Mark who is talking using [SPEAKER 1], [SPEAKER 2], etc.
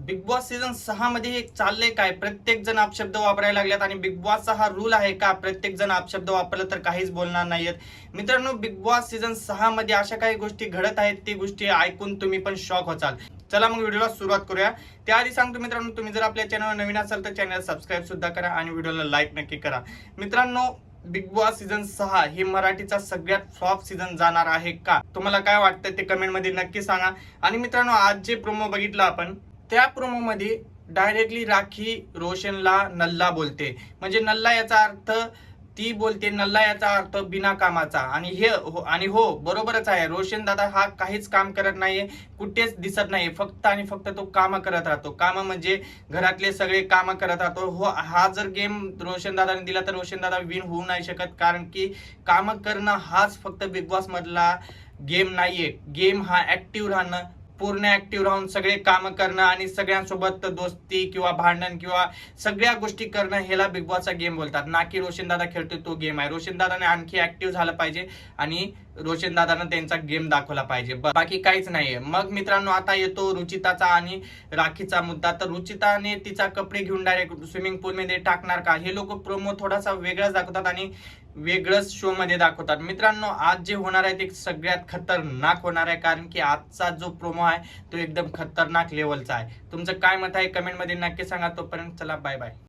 [SPEAKER 1] Big boss season 6 मध्ये हे चाललंय काय? प्रत्येक जण अपशब्द वापरायला लागल्यात आणि बिग बॉसचा हा रूल आहे का प्रत्येक जण अपशब्द वापरला तर काहीच बोलणार नाहीयेत? मित्रांनो, बिग बॉस सीझन 6 मध्ये अशा काही गोष्टी घडत आहेत, ती गोष्टी ऐकून तुम्ही पण शॉक व्हाल. चला मग व्हिडिओला सुरुवात करूया. त्याआधी सांगतो मित्रांनो, तुम्ही जर आपल्या चॅनलवर नवीन असाल तर चॅनल सबस्क्राईब सुद्धा करा आणि व्हिडिओला लाईक नक्की करा. मित्रांनो, बिग बॉस सीझन 6 ही मराठीचा सगळ्यात फ्लॉप सीझन जाणार आहे का? तुम्हाला काय वाटतं ते कमेंट मध्ये नक्की सांगा. आणि मित्रांनो, आज जे प्रोमो बघितला आपण, त्या प्रोमो मध्ये डायरेक्टली राखी रोशनला नल्ला बोलते. म्हणजे नल्ला याचा अर्थ ती बोलते, नल्ला याचा अर्थ बिना कामाचा. आणि हो, बरोबरच आहे. रोशन दादा हा काहीच काम करत नाहीये, कुठेच दिसत नाहीये. फक्त आणि फक्त तो काम करत राहतो. काम म्हणजे घरातले सगळे काम करत राहतो. हो, हा जर गेम रोशन दादाने दिला तर रोशन दादा विन होऊ नाही शकत, कारण की काम करणं हाच फक्त बिग बॉस मधला गेम नाहीये. गेम हा ऍक्टिव्ह राहणं, पूर्ण ऍक्टिव्ह राहून सगळे काम करणं आणि सगळ्यांसोबत दोस्ती किंवा भांडण किंवा सगळ्या गोष्टी करणं, ह्याला बिग बॉसचा गेम बोलतात. ना की रोशन दादा खेळतोय तो गेम आहे. रोशन दादाने आणखी ऍक्टिव्ह झालं पाहिजे आणि रोशन दादाने त्यांचा गेम दाखवला पाहिजे, बाकी काहीच नाहीये. मग मित्रांनो, आता येतो रुचिताचा आणि राखीचा मुद्दा. तर रुचिताने तिचा कपडे घेऊन डायरेक्ट स्विमिंग पूल मध्ये टाकणार का? हे लोक प्रोमो थोडासा वेगळाच दाखवतात आणि वेगळंच शो मध्ये दाखवतात. मित्रांनो, आज जे होणार आहे ते सगळ्यात खतरनाक होणार आहे, कारण की आजचा जो प्रोमो आहे तो एकदम खतरनाक लेवलचा आहे. तुमचं काय मत आहे कमेंट मध्ये नक्की सांगा. तोपर्यंत चला, बाय बाय.